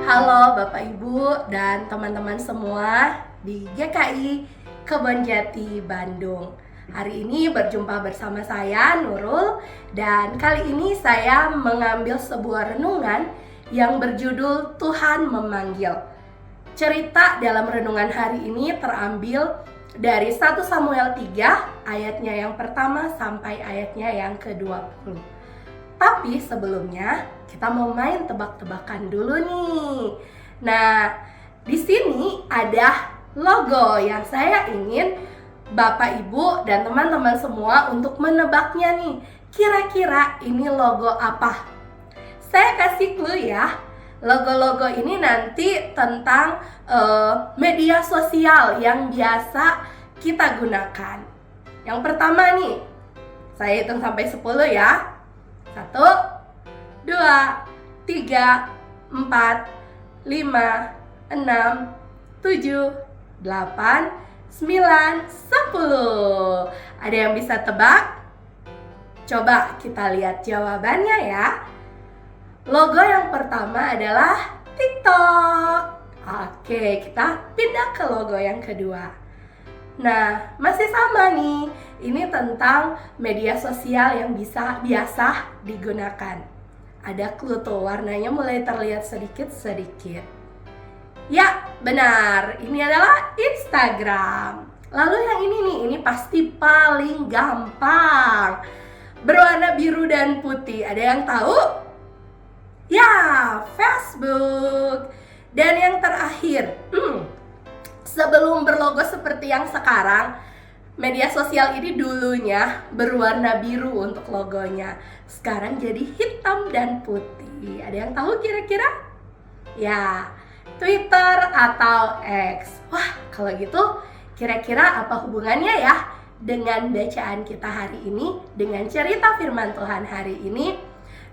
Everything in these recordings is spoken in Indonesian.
Halo Bapak Ibu dan teman-teman semua di GKI Kebon Jati, Bandung. Hari ini berjumpa bersama saya Nurul, dan kali ini saya mengambil sebuah renungan yang berjudul Tuhan Memanggil. Cerita dalam renungan hari ini terambil dari 1 Samuel 3 ayatnya yang pertama sampai ayatnya yang ke-20. Tapi sebelumnya kita mau main tebak-tebakan dulu nih. Nah, di sini ada logo yang saya ingin Bapak Ibu dan teman-teman semua untuk menebaknya nih. Kira-kira ini logo apa? Saya kasih clue ya. Logo-logo ini nanti tentang media sosial yang biasa kita gunakan. Yang pertama nih, saya hitung sampai 10 ya. 1, 2, 3, 4, 5, 6, 7, 8, 9, 10. Ada yang bisa tebak? Coba kita lihat jawabannya ya. Logo yang pertama adalah TikTok. Oke, kita pindah ke logo yang kedua. Nah, masih sama nih. Ini tentang media sosial yang biasa digunakan. Ada clue tuh, warnanya mulai terlihat sedikit-sedikit. Ya, benar. Ini adalah Instagram. Lalu yang ini nih, ini pasti paling gampang. Berwarna biru dan putih. Ada yang tahu? Ya, Facebook. Dan yang terakhir, sebelum berlogo seperti yang sekarang, media sosial ini dulunya berwarna biru untuk logonya. Sekarang jadi hitam dan putih. Ada yang tahu kira-kira? Ya, Twitter atau X. Wah, kalau gitu kira-kira apa hubungannya ya dengan bacaan kita hari ini, dengan cerita firman Tuhan hari ini?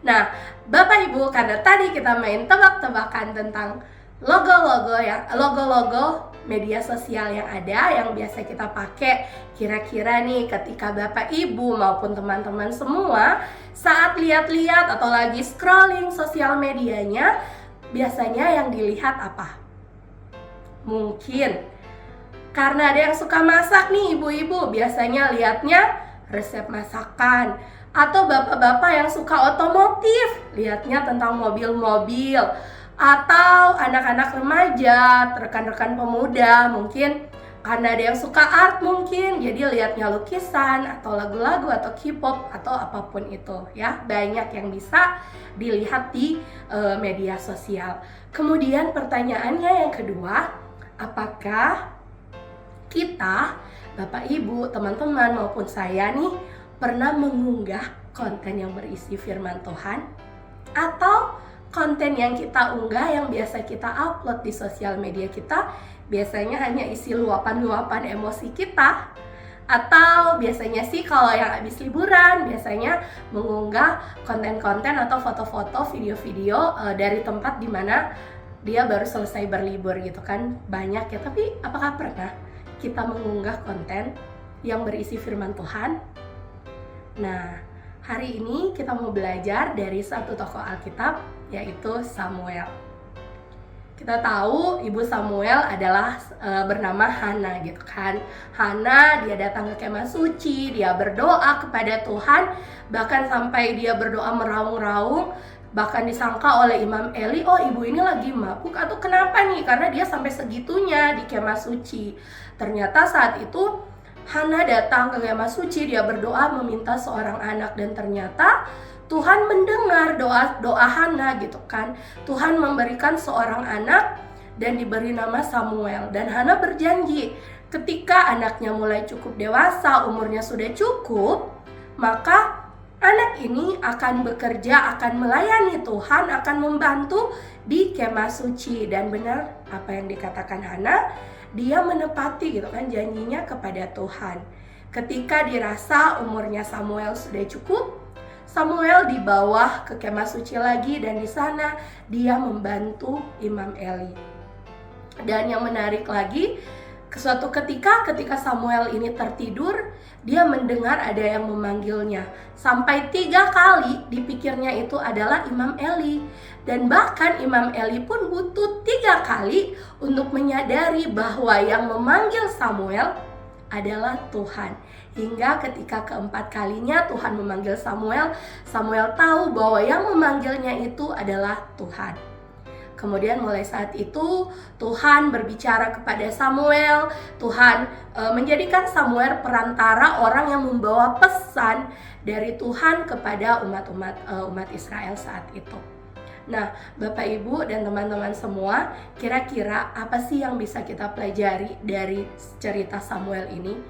Nah, Bapak Ibu, karena tadi kita main tebak-tebakan tentang logo-logo media sosial yang ada yang biasa kita pakai. Kira-kira nih ketika Bapak Ibu maupun teman-teman semua saat lihat-lihat atau lagi scrolling sosial medianya, biasanya yang dilihat apa? Mungkin karena ada yang suka masak nih ibu-ibu, biasanya lihatnya resep masakan. Atau bapak-bapak yang suka otomotif, lihatnya tentang mobil-mobil. Atau anak-anak remaja, rekan-rekan pemuda, mungkin karena ada yang suka art mungkin, jadi lihatnya lukisan atau lagu-lagu atau K-pop atau apapun itu ya. Banyak yang bisa dilihat di media sosial. Kemudian pertanyaannya yang kedua, apakah kita, Bapak Ibu, teman-teman maupun saya nih pernah mengunggah konten yang berisi firman Tuhan? Atau konten yang kita unggah, yang biasa kita upload di sosial media kita, biasanya hanya isi luapan-luapan emosi kita? Atau biasanya sih kalau yang habis liburan, biasanya mengunggah konten-konten atau foto-foto, video-video dari tempat dimana dia baru selesai berlibur gitu kan. Banyak ya, tapi apakah pernah kita mengunggah konten yang berisi firman Tuhan? Nah, hari ini kita mau belajar dari satu tokoh Alkitab, yaitu Samuel. Kita tahu Ibu Samuel adalah bernama Hana gitu kan. Hana, dia datang ke kemah suci, dia berdoa kepada Tuhan, bahkan sampai dia berdoa meraung-raung, bahkan disangka oleh Imam Eli, oh ibu ini lagi mabuk atau kenapa nih, karena dia sampai segitunya di kemah suci. Ternyata saat itu Hana datang ke kemah suci, dia berdoa meminta seorang anak, dan ternyata Tuhan mendengar doa Hana gitu kan. Tuhan memberikan seorang anak dan diberi nama Samuel. Dan Hana berjanji ketika anaknya mulai cukup dewasa, umurnya sudah cukup, maka anak ini akan bekerja, akan melayani Tuhan, akan membantu di kemah suci. Dan benar apa yang dikatakan Hana, dia menepati gitu kan janjinya kepada Tuhan. Ketika dirasa umurnya Samuel sudah cukup, Samuel dibawa ke kemah suci lagi, dan di sana dia membantu Imam Eli. Dan yang menarik lagi, Suatu ketika Samuel ini tertidur, dia mendengar ada yang memanggilnya. Sampai 3 kali dipikirnya itu adalah Imam Eli. Dan bahkan Imam Eli pun butuh 3 kali untuk menyadari bahwa yang memanggil Samuel adalah Tuhan. Hingga ketika keempat kalinya Tuhan memanggil Samuel, Samuel tahu bahwa yang memanggilnya itu adalah Tuhan. Kemudian mulai saat itu Tuhan berbicara kepada Samuel. Tuhan menjadikan Samuel perantara orang yang membawa pesan dari Tuhan kepada umat Israel saat itu. Nah, Bapak Ibu dan teman-teman semua, kira-kira apa sih yang bisa kita pelajari dari cerita Samuel ini?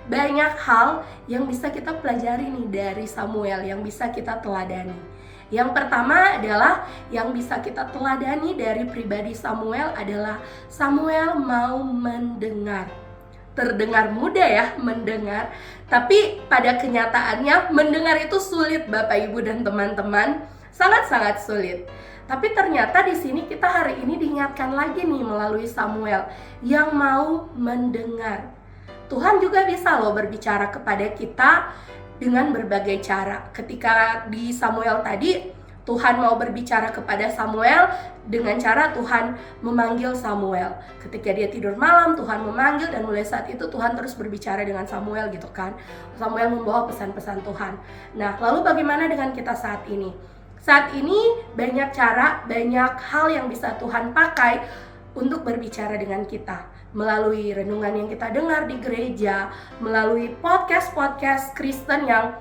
Banyak hal yang bisa kita pelajari nih dari Samuel, yang bisa kita teladani. Yang pertama adalah yang bisa kita teladani dari pribadi Samuel adalah Samuel mau mendengar. Terdengar mudah ya mendengar, tapi pada kenyataannya mendengar itu sulit Bapak Ibu dan teman-teman, sangat-sangat sulit. Tapi ternyata di sini kita hari ini diingatkan lagi nih melalui Samuel yang mau mendengar. Tuhan juga bisa loh berbicara kepada kita dengan berbagai cara. Ketika di Samuel tadi, Tuhan mau berbicara kepada Samuel dengan cara Tuhan memanggil Samuel. Ketika dia tidur malam, Tuhan memanggil, dan mulai saat itu Tuhan terus berbicara dengan Samuel gitu kan. Samuel membawa pesan-pesan Tuhan. Nah, lalu bagaimana dengan kita saat ini? Saat ini banyak cara, banyak hal yang bisa Tuhan pakai untuk berbicara dengan kita. Melalui renungan yang kita dengar di gereja, melalui podcast-podcast Kristen yang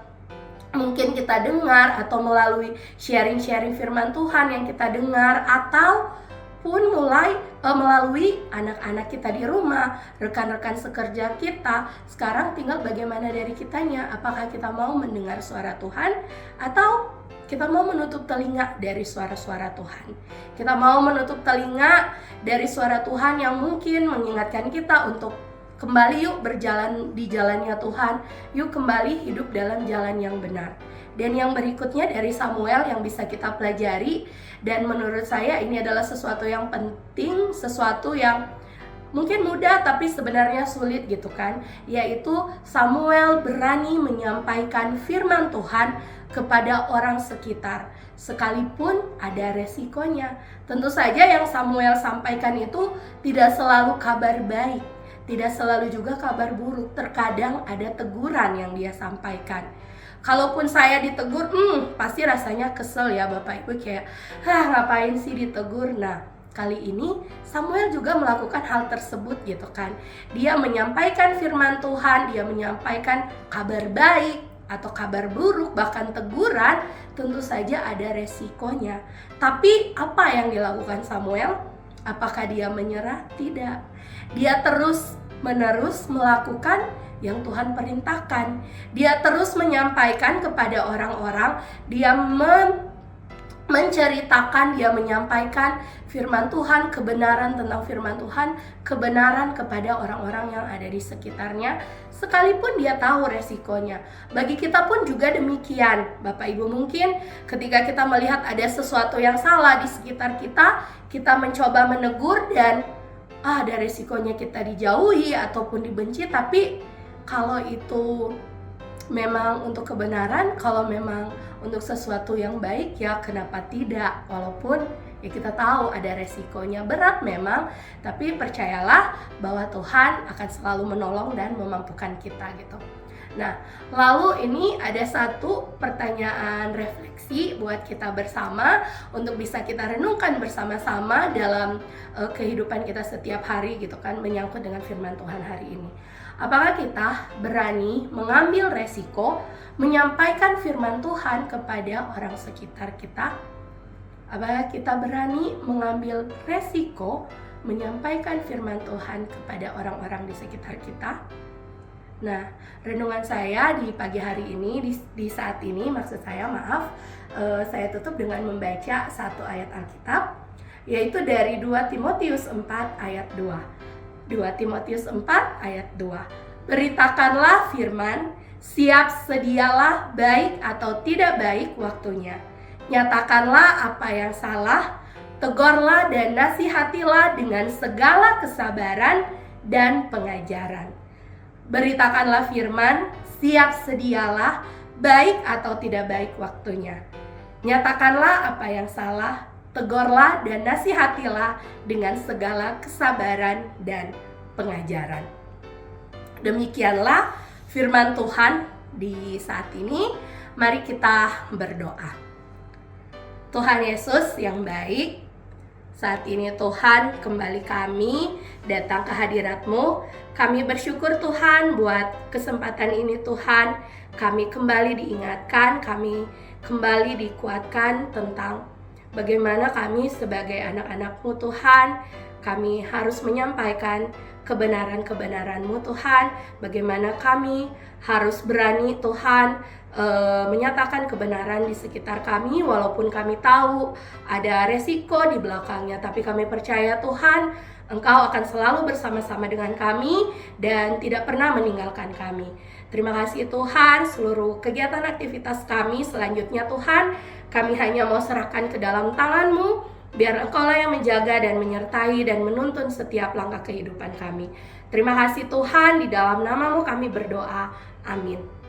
mungkin kita dengar, atau melalui sharing-sharing firman Tuhan yang kita dengar, ataupun melalui anak-anak kita di rumah, rekan-rekan sekerja kita. Sekarang tinggal bagaimana dari kitanya, apakah kita mau mendengar suara Tuhan atau kita mau menutup telinga dari suara-suara Tuhan. Kita mau menutup telinga dari suara Tuhan yang mungkin mengingatkan kita untuk kembali yuk berjalan di jalannya Tuhan. Yuk kembali hidup dalam jalan yang benar. Dan yang berikutnya dari Samuel yang bisa kita pelajari, dan menurut saya ini adalah sesuatu yang penting, sesuatu yang mungkin mudah tapi sebenarnya sulit gitu kan, yaitu Samuel berani menyampaikan firman Tuhan kepada orang sekitar, sekalipun ada resikonya. Tentu saja yang Samuel sampaikan itu tidak selalu kabar baik, tidak selalu juga kabar buruk. Terkadang ada teguran yang dia sampaikan. Kalaupun saya ditegur, pasti rasanya kesel ya Bapak Ibu, kayak ngapain sih ditegur. Nah, kali ini Samuel juga melakukan hal tersebut gitu kan. Dia menyampaikan firman Tuhan, dia menyampaikan kabar baik atau kabar buruk, bahkan teguran, tentu saja ada resikonya. Tapi apa yang dilakukan Samuel? Apakah dia menyerah? Tidak. Dia terus menerus melakukan yang Tuhan perintahkan. Dia terus menyampaikan kepada orang-orang, dia menceritakan, dia menyampaikan firman Tuhan, kebenaran tentang firman Tuhan, kebenaran kepada orang-orang yang ada di sekitarnya, sekalipun dia tahu resikonya. Bagi kita pun juga demikian, Bapak Ibu. Mungkin ketika kita melihat ada sesuatu yang salah di sekitar kita, kita mencoba menegur dan ada resikonya kita dijauhi ataupun dibenci. Tapi kalau itu memang untuk kebenaran, kalau memang untuk sesuatu yang baik, ya kenapa tidak? Walaupun ya kita tahu ada resikonya, berat memang, tapi percayalah bahwa Tuhan akan selalu menolong dan memampukan kita gitu. Nah, lalu ini ada satu pertanyaan refleksi buat kita bersama untuk bisa kita renungkan bersama-sama dalam kehidupan kita setiap hari gitu kan, menyangkut dengan firman Tuhan hari ini. Apakah kita berani mengambil resiko menyampaikan firman Tuhan kepada orang sekitar kita? Apakah kita berani mengambil resiko menyampaikan firman Tuhan kepada orang-orang di sekitar kita? Nah, renungan saya di pagi hari ini, di saat ini, maksud saya, saya tutup dengan membaca satu ayat Alkitab, yaitu dari 2 Timotius 4 ayat 2. 2 Timotius 4 ayat 2. Beritakanlah firman, siap sedialah baik atau tidak baik waktunya. Nyatakanlah apa yang salah, tegurlah dan nasihatilah dengan segala kesabaran dan pengajaran. Beritakanlah firman, siap sedialah, baik atau tidak baik waktunya. Nyatakanlah apa yang salah, tegurlah dan nasihatilah dengan segala kesabaran dan pengajaran. Demikianlah firman Tuhan di saat ini. Mari kita berdoa. Tuhan Yesus yang baik, saat ini Tuhan kembali kami datang ke hadirat-Mu. Kami bersyukur Tuhan buat kesempatan ini Tuhan. Kami kembali diingatkan, kami kembali dikuatkan tentang bagaimana kami sebagai anak-anak-Mu Tuhan. Kami harus menyampaikan kebenaran-kebenaran-Mu Tuhan. Bagaimana kami harus berani Tuhan menyatakan kebenaran di sekitar kami, walaupun kami tahu ada resiko di belakangnya, tapi kami percaya Tuhan, Engkau akan selalu bersama-sama dengan kami dan tidak pernah meninggalkan kami. Terima kasih Tuhan, seluruh kegiatan aktivitas kami selanjutnya Tuhan, kami hanya mau serahkan ke dalam tangan-Mu, biar Engkau lah yang menjaga dan menyertai dan menuntun setiap langkah kehidupan kami. Terima kasih Tuhan, di dalam nama-Mu kami berdoa. Amin.